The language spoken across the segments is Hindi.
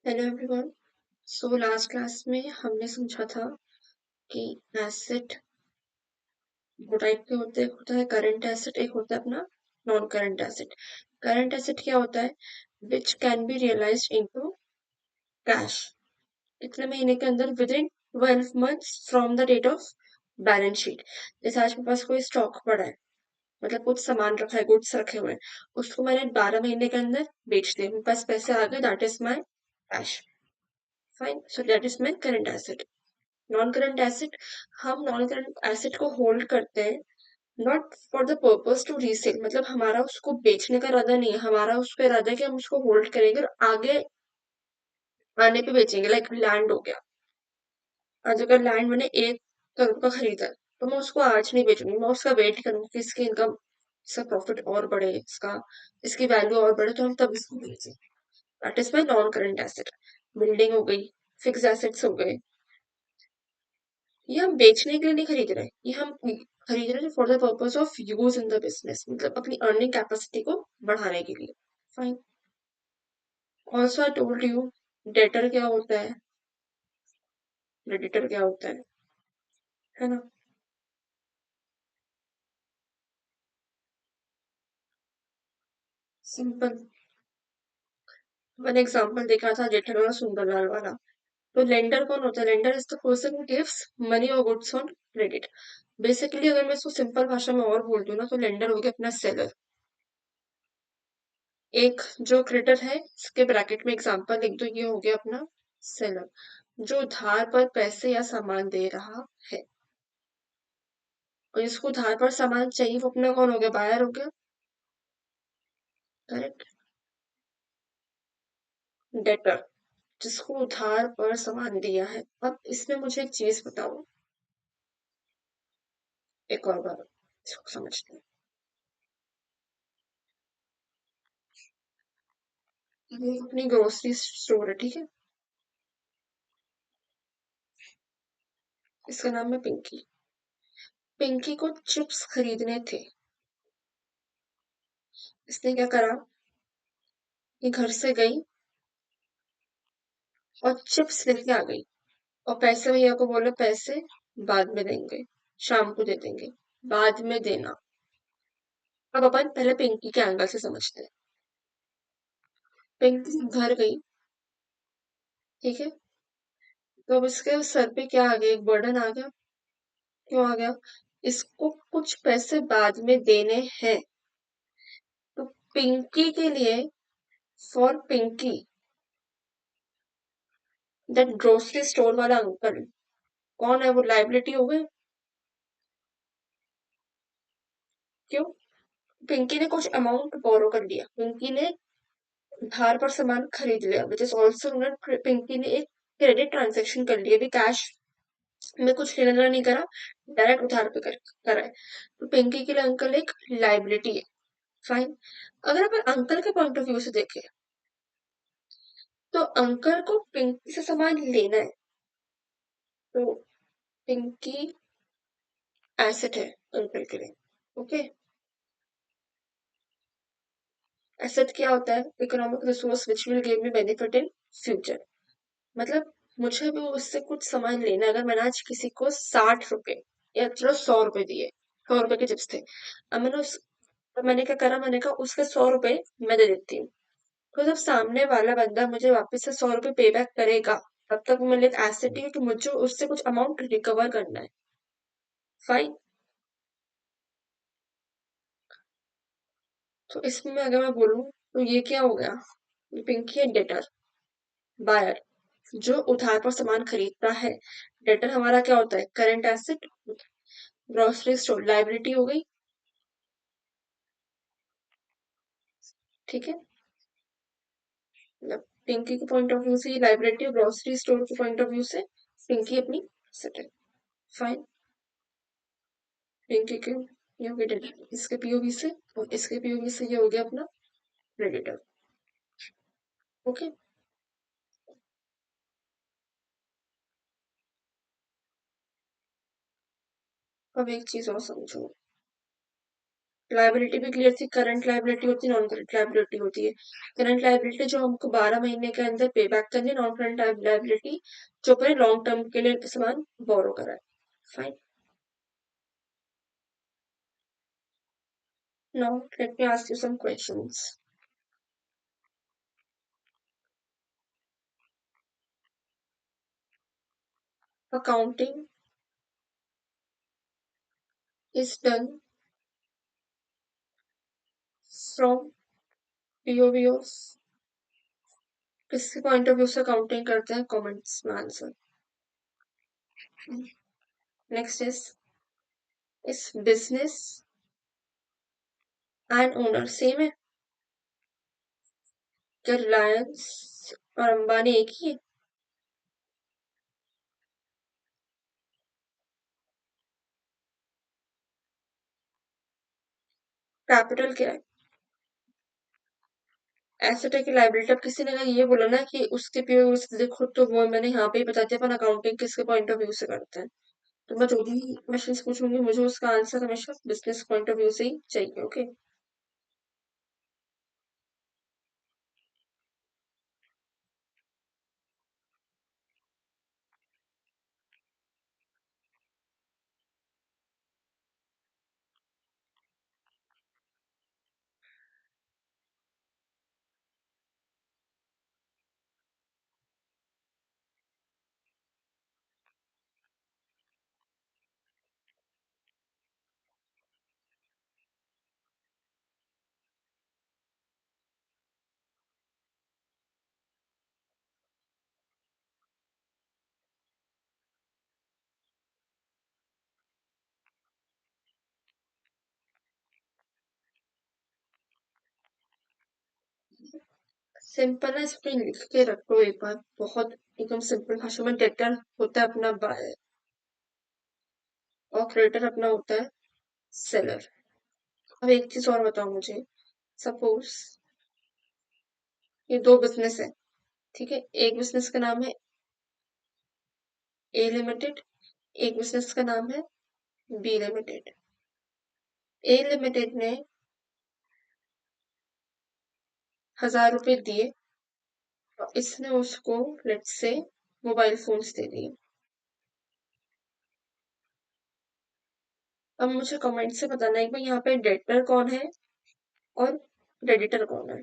Hello everyone. So last class में हमने समझा था कि एसेट दो टाइप के होते हैं। एक होता है करंट एसेट, एक होता है अपना non current asset. Current asset क्या होता है? Which can be realised into cash इतने महीने के अंदर within 12 months from the date of balance sheet. जैसे आज मेरे पास कोई स्टॉक पड़ा है, मतलब कुछ सामान रखा है, गुड्स रखे हुए हैं, उसको मैंने 12 महीने के अंदर बेच दिया, मेरे पास पैसे आ गए, that is my cash. Fine, so that is my current asset. Non current asset, हम नॉन करंट एसेट को होल्ड करते हैं not for the purpose to resale, मतलब हमारा उसको बेचने का इरादा नहीं है, हमारा उसका इरादा है कि हम उसको होल्ड करेंगे और आगे आने पे बेचेंगे। लाइक लैंड हो गया, आज अगर लैंड मैंने 1 करोड़ का खरीदा है तो मैं उसको आज नहीं बेचूंगी, मैं उसका वेट करूंगी कि इसकी इनकम, इसका प्रॉफिट और बढ़े, इसका इसकी वैल्यू और बढ़े, तो हम तब इसको बेचें। That is my non current asset. Building हो गई, फिक्स एसेट्स हो गए, ये हम बेचने के लिए नहीं खरीद रहे, ये हम खरीद रहे हैं for the purpose of use in the business, मतलब अपनी अर्निंग कैपेसिटी को बढ़ाने के लिए। Fine. Also I told you debtor क्या होता है, क्रेडिटर क्या होता है ना। सिंपल। मैंने एग्जांपल देखा था जेठन और सुंदरलाल वाला। तो लेंडर कौन होता है? Lender is the person who gives money और गुड्स ऑन क्रेडिट। बेसिकली अगर मैं इसको सिंपल भाषा में और बोल दूं ना, तो लेंडर हो गया अपना सेलर। एक जो क्रेडिटर है, इसके ब्रैकेट में एग्जांपल लिख दो, ये हो गया अपना सेलर, जो उधार पर पैसे या सामान दे रहा है। और जिसको उधार पर सामान चाहिए वो अपना कौन हो गया? बायर हो गया। करेक्ट। डेटर, जिसको उधार पर सामान दिया है। अब इसमें मुझे एक चीज बताओ, एक और बार इसको समझते हैं। ये अपनी ग्रोसरी स्टोर है, ठीक है। इसका नाम है पिंकी। पिंकी को चिप्स खरीदने थे। इसने क्या करा कि घर से गई और चिप्स लेके आ गई, और पैसे भैया को बोले पैसे बाद में देंगे, शाम को दे देंगे, बाद में देना। अब अपन पहले पिंकी के एंगल से समझते हैं। पिंकी घर गई, ठीक है। तो अब इसके सर पे क्या आ गया? एक बर्डन आ गया। क्यों आ गया? इसको कुछ पैसे बाद में देने हैं। तो पिंकी के लिए, for Pinky, that grocery store वाला अंकल कौन है? वो लाइबिलिटी हो गए। क्यों? पिंकी ने कुछ अमाउंट बोरो कर लिया, पिंकी ने उधार पर सामान खरीद लिया, which is also not, Pinky ने एक क्रेडिट ट्रांजेक्शन कर लिया, भी कैश में कुछ लेना देना नहीं करा, डायरेक्ट उधार पे करा है। तो पिंकी के लिए अंकल एक लाइबिलिटी है। फाइन। अगर अपन अंकल के पॉइंट ऑफ व्यू से देखें, तो अंकल को पिंकी से सामान लेना है, तो पिंकी एसेट है अंकल के लिए। ओके। एसेट क्या होता है? Economic resource which will give me benefit in future. मतलब मुझे भी उससे कुछ सामान लेना है। अगर मैंने आज किसी को 60 रुपए या चलो 100 रुपए दिए, 100 रुपए के चिप्स थे, अब मैंने उस, तो मैंने क्या करा, मैंने कहा उसके 100 रुपए मैं दे देती हूँ। तो जब सामने वाला बंदा मुझे वापस से 100 रुपए पे बैक करेगा, तब तक वो मेरे लिए एक एसेट है कि मुझे उससे कुछ अमाउंट रिकवर करना है। फाइन। तो इसमें अगर मैं बोलूँ तो ये क्या हो गया? ये पिंकी है डेटर, बायर, जो उधार पर सामान खरीदता है। डेटर हमारा क्या होता है? Current asset. Grocery store liability हो गई, ठीक है। मतलब पिंकी के पॉइंट ऑफ व्यू से ये लाइबिलिटी, और ग्रोसरी स्टोर के पॉइंट ऑफ व्यू से पिंकी अपनी सेट है। फाइन। पिंकी के ये हो गया डेटर, इसके पीओवी से, और इसके पीओवी से ये हो गया अपना क्रेडिटर। ओके। अब एक चीज और समझो, लाइबिलिटी भी क्लियर थी, करंट लाइबिलिटी होती है, नॉन करंट लाइबिलिटी होती है। करंट लाइबिलिटी जो हमको 12 महीने के अंदर पे बैक करनी है, नॉन करंट लाइबिलिटी जो अपने लॉन्ग टर्म के लिए सामान बोरो करा है। Fine. Now let me ask you some questions. Accounting is done from POV of किसके पॉइंट ऑफ व्यू से अकाउंटिंग करते हैं, कमेंट्स में आंसर। नेक्स्ट इस बिजनेस एंड ओनर सेम है? क्या रिलायंस और अंबानी एक ही है? कैपिटल क्या है? एसेट है कि लाइबिलिटी? अब किसी ने अगर ये बोला ना कि उसके पीओ से देखो, तो वो मैंने यहाँ पे ही बता दिया, पर अकाउंटिंग किसके पॉइंट ऑफ व्यू से करते हैं। तो मैं जो भी क्वेश्चन पूछूंगी मुझे उसका आंसर हमेशा बिजनेस पॉइंट ऑफ व्यू से ही चाहिए। ओके। सिंपल है, इसको लिख के रखो एक बार, बहुत एकदम सिंपल भाषा में। डेटर होता है अपना बायर और क्रेडिटर अपना होता है सेलर। अब एक चीज और बताओ मुझे, सपोज ये दो बिजनेस है, ठीक है? एक बिजनेस का नाम है ए लिमिटेड, एक बिजनेस का नाम है बी लिमिटेड। ए लिमिटेड ने 1000 रुपए दिए और इसने उसको लेट्स से मोबाइल फोन्स दे दिए। अब मुझे कमेंट से बताना है कि यहाँ पे डेटर कौन है और क्रेडिटर कौन है।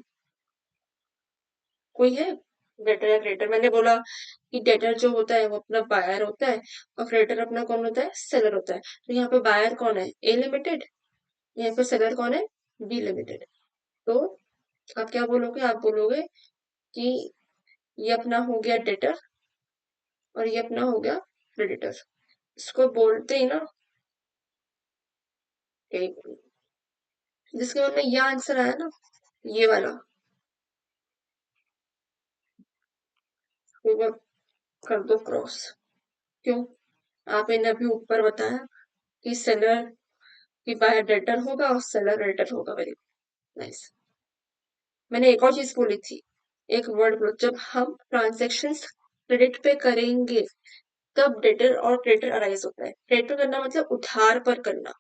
कोई है डेटर या क्रेडिटर? मैंने बोला कि डेटर जो होता है वो अपना बायर होता है और क्रेडिटर अपना कौन होता है, सेलर होता है। तो यहाँ पे बायर कौन है, ए लिमिटेड, यहाँ पे सेलर कौन है, बी लिमिटेड। तो आप क्या बोलोगे, आप बोलोगे कि ये अपना हो गया डेटर और ये अपना हो गया क्रेडिटर। इसको बोलते ही ना एक, जिसके मन में ये आंसर आया ना, ये वाला, वो कर दो क्रॉस। क्यों? आपने अभी ऊपर बताया कि सेलर की बायर डेटर होगा और सेलर क्रेडिटर होगा। Very nice. मैंने एक और चीज बोली थी, एक वर्ड बोलो, जब हम ट्रांजेक्शन्स क्रेडिट पे करेंगे तब डेटर और क्रेडिटर अराइज होता है। क्रेडिट करना मतलब उधार पर करना,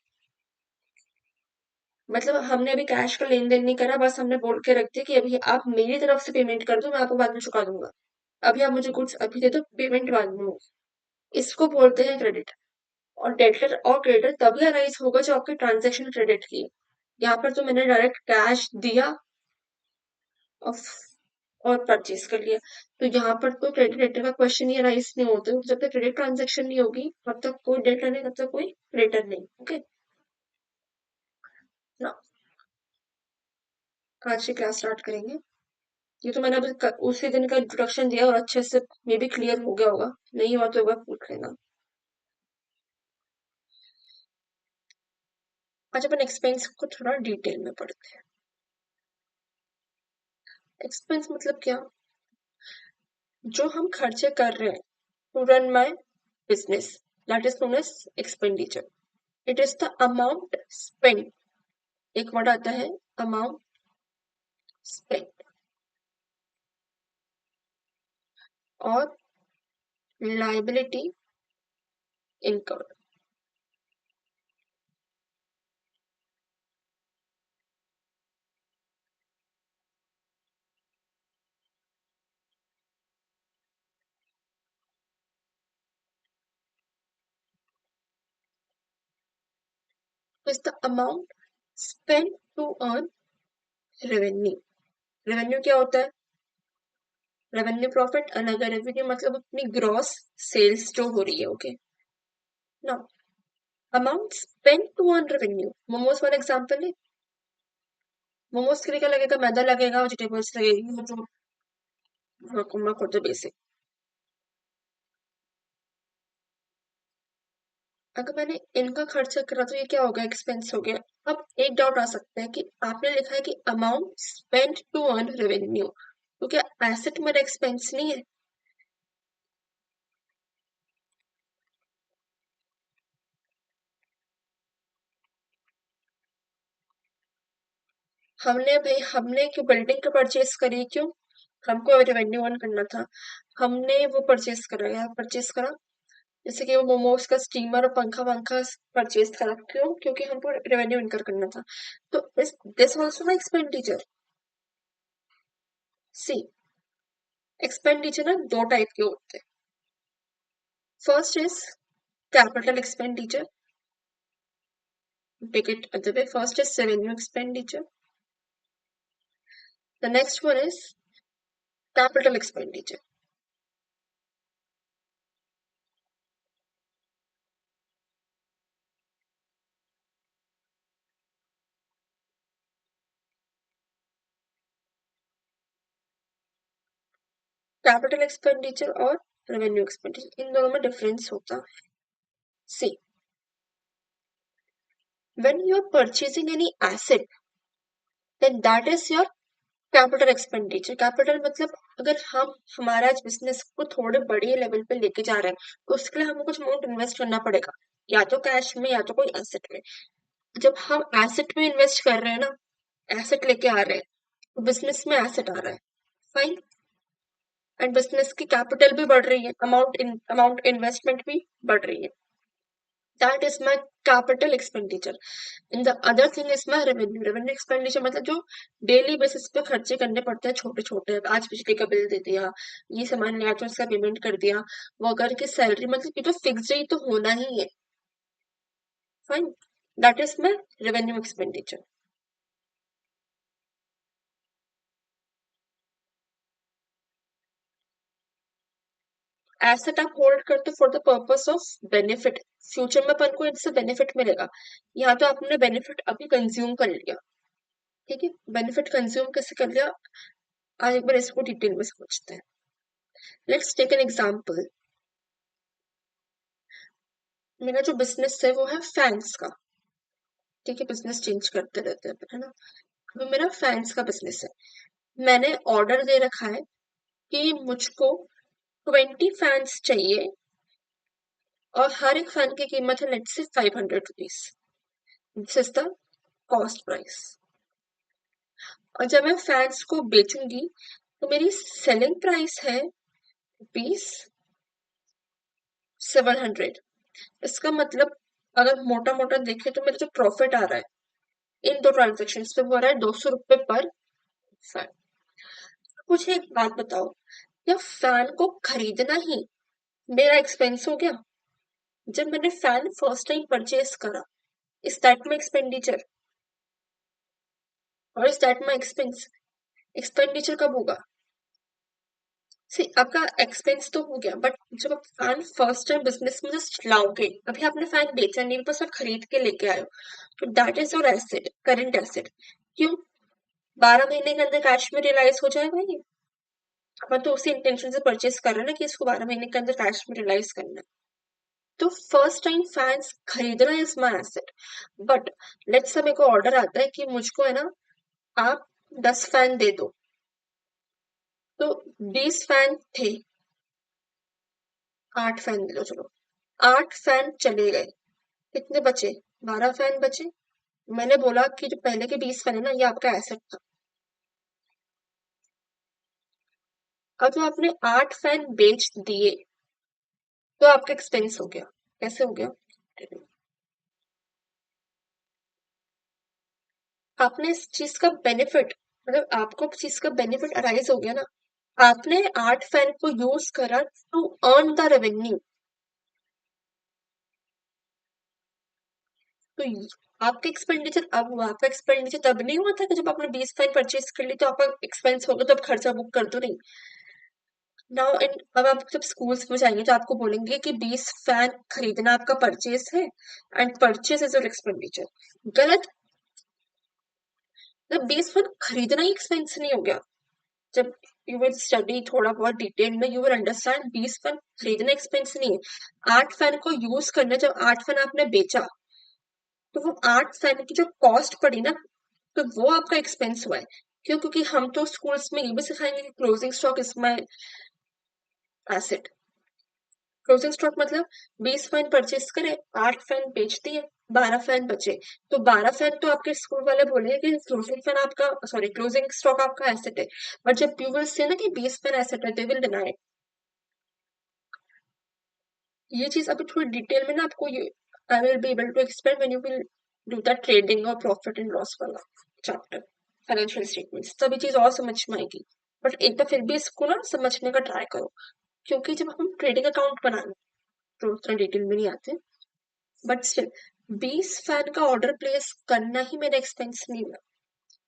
मतलब हमने अभी कैश का लेन देन नहीं करा, बस हमने बोल के रख दिया कि अभी आप मेरी तरफ से पेमेंट कर दो, मैं आपको बाद में चुका दूंगा। अभी आप मुझे कुछ अभी दे दो, पेमेंट बाद में होगी। इसको बोलते हैं क्रेडिट। और डेटर और क्रेडिटर तभी अराइज होगा जो आपके ट्रांजेक्शन क्रेडिट की है। यहाँ पर तो मैंने डायरेक्ट कैश दिया और परचेज कर लिया, तो यहाँ पर तो क्रेडिट डेटर का क्वेश्चन ही अराइज नहीं होता। जब तक क्रेडिट ट्रांजेक्शन नहीं होगी तब तक कोई डेटर नहीं, तब तक कोई क्रेडिटर नहीं। ओके ना? आज से क्लास स्टार्ट करेंगे। ये तो मैंने अभी उसी दिन का इंट्रोडक्शन दिया और अच्छे से मे भी क्लियर हो गया होगा, नहीं हुआ तो एक बार पूछ लेना। आज अपन एक्सपेंस को थोड़ा डिटेल में पढ़ते हैं। एक्सपेंस मतलब क्या? जो हम खर्चे कर रहे हैं to run my business, that is known as expenditure. It is the amount spend, एक वर्ड आता है अमाउंट स्पेंड, और liability incurred. Is the amount spend to earn revenue. Revenue क्या होता है? रेवेन्यू प्रॉफिट, अनदर रेवेन्यू मतलब अपनी ग्रॉस सेल्स जो हो रही है। Okay, now amount spend to earn revenue. Momos वाला एग्जांपल है। मोमोज के लिए क्या लगेगा? मैदा लगेगा, वेजिटेबल्स लगेगी, वो जो मक होता है बेसिक। अगर मैंने इनका खर्चा करा तो ये क्या हो गया? एक्सपेंस हो गया। अब एक डाउट आ सकता है कि आपने लिखा है कि amount spend to earn revenue, तो क्या एसेट मेरा एक्सपेंस नहीं है? हमने क्यों बिल्डिंग का परचेस करी? क्यों? हमको रेवेन्यू अर्न करना था। हमने वो परचेस करा, जैसे कि वो मोमोज का स्टीमर और पंखा वंखा परचेज करा। क्यों? क्योंकि हमको रेवेन्यू इनकर करना था। तो इस दिस ऑल्सो ना एक्सपेंडिचर। सी, एक्सपेंडिचर ना दो टाइप के होते हैं। First is capital expenditure. Take it other way. First is revenue expenditure. The next one is capital expenditure. Capital expenditure और रेवेन्यू एक्सपेंडिचर, इन दोनों में डिफरेंस होता है। सी, when you are purchasing any asset, then that is your capital expenditure. Capital मतलब अगर हम हमारा बिजनेस को थोड़े बड़े लेवल पे लेके जा रहे हैं तो उसके लिए हमें कुछ अमाउंट इन्वेस्ट करना पड़ेगा, या तो कैश में या तो कोई एसेट में। जब हम एसेट में इन्वेस्ट कर रहे हैं ना, एसेट लेके आ रहे हैं, तो बिजनेस में एसेट आ रहा है। फाइन। एंड बिजनेस की कैपिटल भी बढ़ रही है, अमाउंट इन्वेस्टमेंट भी बढ़ रही है। That is my capital expenditure. And the other thing is my revenue. Revenue expenditure मतलब जो डेली बेसिस पे खर्चे करने पड़ते हैं, छोटे छोटे। आज बिजली का बिल दे दिया, ये सामान लिया तो उसका पेमेंट कर दिया, वो अगर की सैलरी, मतलब ये तो फिक्स ही तो होना ही है। Fine, that is my revenue expenditure. Asset आप होल्ड करते for the purpose of benefit. Future में अपन को इससे बेनिफिट मिलेगा। यहाँ तो आपने बेनिफिट अभी कंज्यूम कर लिया। ठीक है, बेनिफिट कंज्यूम कैसे कर लिया, आज एक बार इसको डिटेल में समझते हैं। Let's take an example. मेरा जो बिजनेस है वो है फैंस का। ठीक है, बिजनेस चेंज करते रहते हैं, है ना। अभी मेरा फैंस का बिजनेस है। मैंने ऑर्डर दे रखा है कि मुझको 20 फैंस चाहिए, और हर एक फैन की कीमत है let's say 500 rupees. This is the cost price. और जब मैं फैंस को बेचूंगी तो मेरी सेलिंग प्राइस है रुपीज 700। इसका मतलब अगर मोटा मोटा देखे तो मेरा जो प्रॉफिट आ रहा है इन दो ट्रांजेक्शन पे वो आ रहा है 200 रुपये पर फैन। मुझे एक बात बताओ, क्या फैन को खरीदना ही मेरा एक्सपेंस हो गया? जब मैंने फैन फर्स्ट टाइम परचेज करा, इज दैट माई एक्सपेंडिचर और is that my expense? Expenditure कब होगा? सी, आपका एक्सपेंस तो हो गया, बट जब आप फैन फर्स्ट टाइम बिजनेस में जस्ट लाओगे, अभी आपने फैन बेचा नहीं, बस आप खरीद के लेके आए हो, तो that is your asset, current asset. क्यों? 12 महीने के अंदर कैश में रियलाइज हो जाएगा ये। अपन तो उसी इंटेंशन से परचेस कर रहे हैं ना कि इसको 12 महीने के अंदर कैश में रियलाइज करना है। तो फर्स्ट टाइम फैंस खरीदना is my asset. But let's say मेरे को ऑर्डर आता है कि मुझको है ना, आप 10 फैन दे दो। तो 20 फैन थे, 8 फैन दे दो चलो। 8 फैन चले गए, कितने बचे? 12 फैन बचे। मैंने बोला कि जो पहले के 20 फैन है ना, ये आपका एसेट था। अब जो आपने 8 फैन बेच दिए तो आपका एक्सपेंस हो गया। कैसे हो गया? आपने इस चीज का बेनिफिट, मतलब आपको इस चीज का बेनिफिट अराइज हो गया ना। आपने 8 फैन को यूज करा टू अर्न द रेवेन्यू। तो आपका एक्सपेंडिचर अब हुआ, आपका एक्सपेंडिचर तब नहीं हुआ था कि जब आपने 20 फैन परचेज कर ली तो आपका एक्सपेंस होगा तो आप खर्चा बुक कर दो, नहीं। नाउ इन अब आप जब स्कूल्स में जाएंगे तो आपको बोलेंगे कि 20 फैन खरीदना आपका परचेज है and purchase is your expenditure. गलत। जब 20 फैन खरीदना ही एक्सपेंस नहीं हो गया, जब यू विल स्टडी थोड़ा बहुत डिटेल में, यू विल अंडरस्टैंड 20 फैन खरीदना एक्सपेंस नहीं है। 8 फैन को यूज करना, जब 8 फैन आपने बेचा तो वो 8 फैन की जो कॉस्ट पड़ी ना, तो वो आपका एक्सपेंस हुआ है। क्यों? क्योंकि हम तो स्कूल्स में ये भी सिखाएंगे कि closing stock is my asset. Closing stock मतलब 20 फैन परचेज करे, 8 फैन बेच दिए, 12 फैन बचे, तो 12 फैन तो आपके स्कूल वाले बोलेंगे कि क्लोजिंग फैन आपका, सॉरी, क्लोजिंग स्टॉक आपका एसेट है। बट जब यू विल से ना कि 20 फैन एसेट है, दे विल डिनाई। ये चीज अभी थोड़ी डिटेल में ना आपको ये I will be able to explain when you will do the trading और प्रॉफिट एंड लॉस वाला चैप्टर, फाइनेंशियल स्टेटमेंट्स, तभी चीज और समझ में आएगी। बट एक बार फिर भी इसको ना समझने का ट्राई करो, क्योंकि जब हम ट्रेडिंग अकाउंट बनाए तो उतना डिटेल में नहीं आते, बट स्टिल 20 फैन का ऑर्डर प्लेस करना ही मेरा एक्सपेंस नहीं हुआ।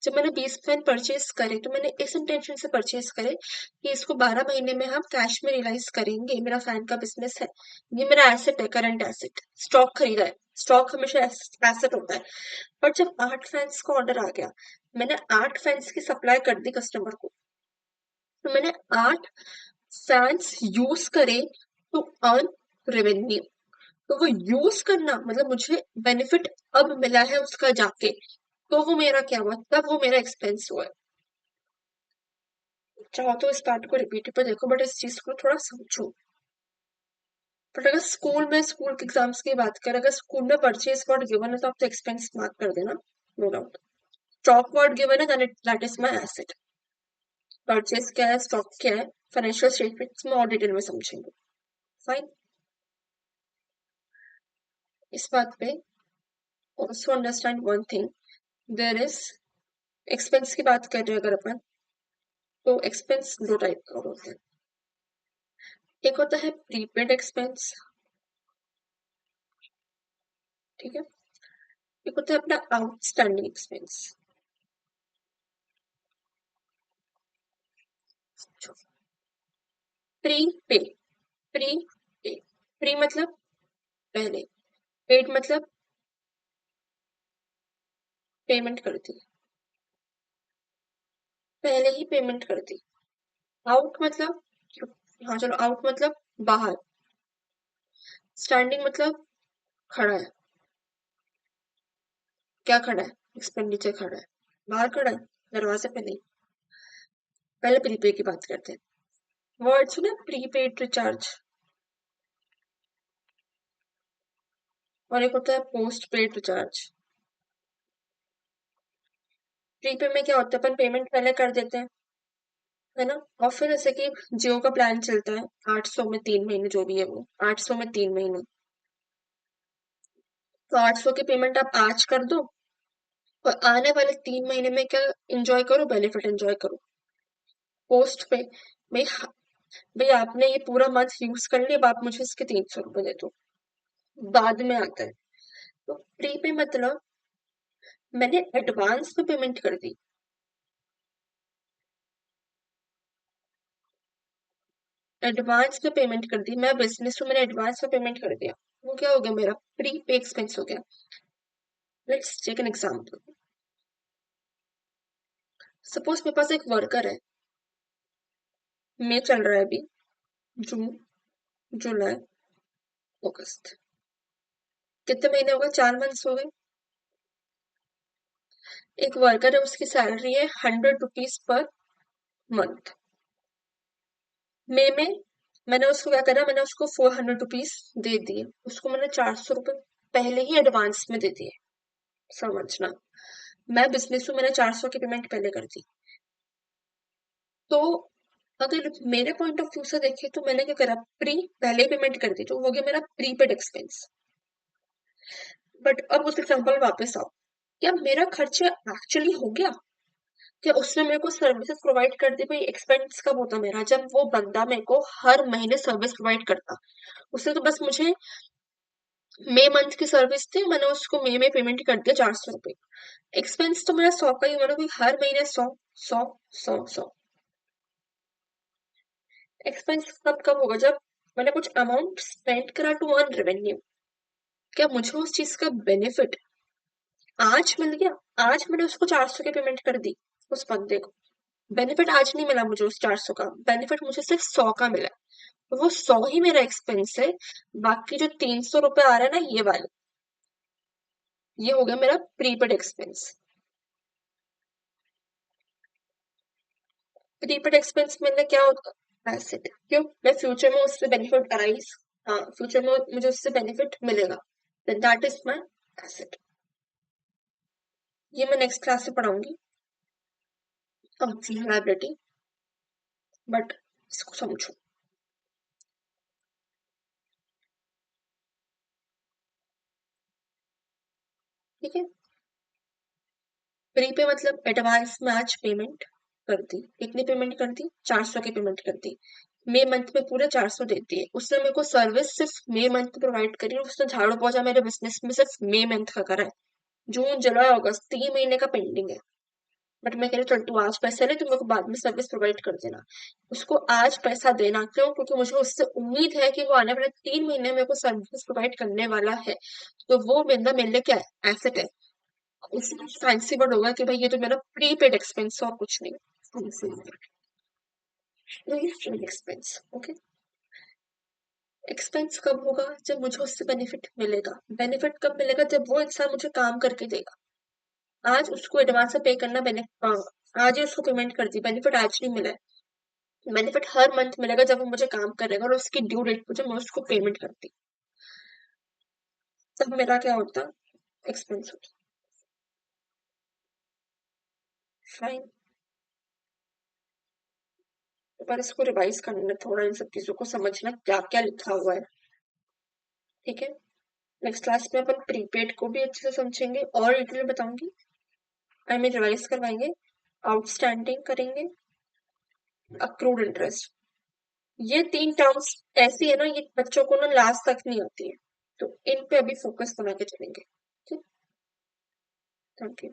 जब मैंने 20 पेन परचेज करे तो मैंने इस इंटेंशन से परचेज करे कि इसको 12 महीने में हम कैश में रियलाइज करेंगे, मेरा फैन का बिजनेस है, ये मेरा एसेट है, करंट एसेट। स्टॉक खरीदा है, स्टॉक हमेशा एसेट होता है। बट जब 8 फैंस का ऑर्डर आ गया, मैंने 8 फैंस की सप्लाई कर दी कस्टमर को, तो मैंने 8 फैंस यूज करे टू अर्न रेवेन्यू। तो वो यूज करना मतलब मुझे बेनिफिट अब मिला है उसका जाके, तो वो मेरा क्या हुआ, तब वो मेरा एक्सपेंस हुआ है। चाहो तो इस पार्ट को रिपीट पर देखो, बट इस चीज को थोड़ा समझो। बट अगर स्कूल में, स्कूल के एग्जाम्स की बात करें, अगर स्कूल में परचेज वर्ड गिवन है तो आप तो एक्सपेंस मार्क कर देना, no doubt. Stock word given है, that is my asset. Purchase क्या है, स्टॉक क्या है, फाइनेंशियल स्टेटमेंट्स में और डिटेल में समझेंगे। फाइन। इस बात पे also understand one thing, there is expense की बात कर रहे हैं अगर अपन, तो एक्सपेंस दो टाइप का होता है। एक होता है प्रीपेड एक्सपेंस, ठीक है। एक होता है अपना आउटस्टैंडिंग एक्सपेंस। प्री पे, प्री पे, प्री मतलब पहले, पेड मतलब पेमेंट कर दी, पहले ही पेमेंट कर दी। आउट मतलब, हाँ चलो, आउट मतलब बाहर। स्टैंडिंग मतलब खड़ा है। क्या खड़ा है? एक्सपेंडिचर खड़ा है, बाहर खड़ा है, दरवाजे पे नहीं। पहले प्रीपे की बात करते हैं। वर्ड सुना, प्रीपेड रिचार्ज, और एक होता है पोस्ट पेड रिचार्ज। प्रीपे में क्या होता है, अपन पेमेंट पहले कर देते हैं, है ना। और फिर जैसे कि जियो का प्लान चलता है 800 में 3 महीने, जो भी है वो 800 में 3 महीने, तो 800 की पेमेंट आप आज कर दो और आने वाले 3 महीने में क्या एंजॉय करो, बेनिफिट एंजॉय करो। पोस्ट पे भाई, भाई आपने ये पूरा मंथ यूज कर लिया, अब आप मुझे इसके 300 रुपए दे दो, बाद में आता है। तो प्री पे मतलब मैंने एडवांस में पेमेंट कर दी, एडवांस में पेमेंट कर दी, मैं बिजनेस में मैंने एडवांस में पेमेंट कर दिया, वो क्या हो गया, मेरा प्री पे एक्सपेंस हो गया। Let's take an example. Suppose मेरे पास एक वर्कर है, मई चल रहा है अभी, जून, जुलाई, अगस्त, कितने महीने हो गए, 4 मंथ्स हो गए। एक वर्कर है, उसकी सैलरी है 100 रुपीज पर मंथ। मई में मैंने उसको क्या करा, मैंने उसको 400 रुपीज दे दिए, उसको मैंने 400 रुपये पहले ही एडवांस में दे दिए। समझना, मैं बिजनेस में मैंने 400 की पेमेंट पहले कर दी। तो अगर मेरे पॉइंट ऑफ व्यू से देखें तो मैंने क्या करा, प्री पहले पेमेंट कर दी, तो हो गया मेरा प्रीपेड एक्सपेंस। बट अब उस एग्जाम्पल वापस आओ, क्या मेरा खर्चा एक्चुअली हो गया? क्या उसने मेरे को सर्विसेज प्रोवाइड कर दी? भाई एक्सपेंस कब होता मेरा, जब वो बंदा मेरे को हर महीने सर्विस प्रोवाइड करता। उसने तो बस मुझे मई मंथ की सर्विस थी, मैंने उसको मई में पेमेंट कर दिया 400 रुपये। एक्सपेंस तो मेरा 100 का ही, मतलब कि हर महीने 100 100 100 100। एक्सपेंस कब कब होगा? जब मैंने कुछ अमाउंट स्पेंड करा टू अर्न रेवेन्यू। क्या मुझे उस चीज का बेनिफिट आज मिल गया? आज मैंने उसको 400 की पेमेंट कर दी उस बंदे को, बेनिफिट आज नहीं मिला मुझे उस 400 का, बेनिफिट मुझे सिर्फ 100 का मिला। तो वो 100 ही मेरा एक्सपेंस है। बाकी जो 300 रुपये आ रहा है ना, ये वाले, ये हो गया मेरा प्रीपेड एक्सपेंस। प्रीपेड एक्सपेंस में क्या होता है? एसेट। क्यों? मैं फ्यूचर में उससे बेनिफिट अराइज, हाँ फ्यूचर में मुझे उससे बेनिफिट मिलेगा, then that is my asset. ये मैं नेक्स्ट क्लास से पढ़ाऊंगी, फंक्शनल लायबिलिटी, बट इसको समझो। ठीक है। प्रीपे मतलब एडवांस में आज पेमेंट कर दी। कितनी पेमेंट कर दी? 400 की पेमेंट कर दी। मई मंथ में पूरे 400 देती है। उसने मेरे को सर्विस सिर्फ मई मंथ प्रोवाइड करी और उसने झाड़ू पोछा मेरे बिजनेस में सिर्फ मई मंथ का करा है। जून जुलाई अगस्त 3 महीने का पेंडिंग है। बट मैं कह रही चल तू आज पैसे ले, तू मेरे को बाद में सर्विस प्रोवाइड कर देना। उसको आज पैसा देना क्यों? क्योंकि मुझे उससे उम्मीद है कि वो आने वाले 3 महीने मेरे को सर्विस प्रोवाइड करने वाला है। तो वो बंदा मेरे लिए क्या है? एसेट है। उससे कुछ फैंसी वर्ड होगा कि भाई ये तो मेरा प्रीपेड एक्सपेंस और कुछ नहीं। Prepaid expense, okay. एक्सपेंस कब होगा? जब मुझे उससे बेनिफिट मिलेगा। बेनिफिट कब मिलेगा? जब वो इंसान मुझे काम करके देगा। आज उसको एडवांस में पे करना, आज ही उसको पेमेंट कर दी, बेनिफिट आज नहीं मिला है। बेनिफिट हर मंथ मिलेगा जब वो मुझे काम करेगा और उसकी ड्यू डेट पे जब मैं उसको पेमेंट करती, तब मेरा क्या होता? एक्सपेंस होता। फाइन। पर इसको रिवाइज करना थोड़ा, इन सब चीजों को समझना क्या क्या लिखा हुआ है। ठीक है। नेक्स्ट क्लास में अपन प्रीपेड को भी अच्छे से समझेंगे और डिटेल में बताऊंगी। आई मीन रिवाइज करवाएंगे। आउटस्टैंडिंग करेंगे, अक्रूड इंटरेस्ट। ये 3 टर्म्स ऐसी है ना, ये बच्चों को ना लास्ट तक नहीं आती है। तो इन पे अभी फोकस बना के चलेंगे। ठीक। Thank you.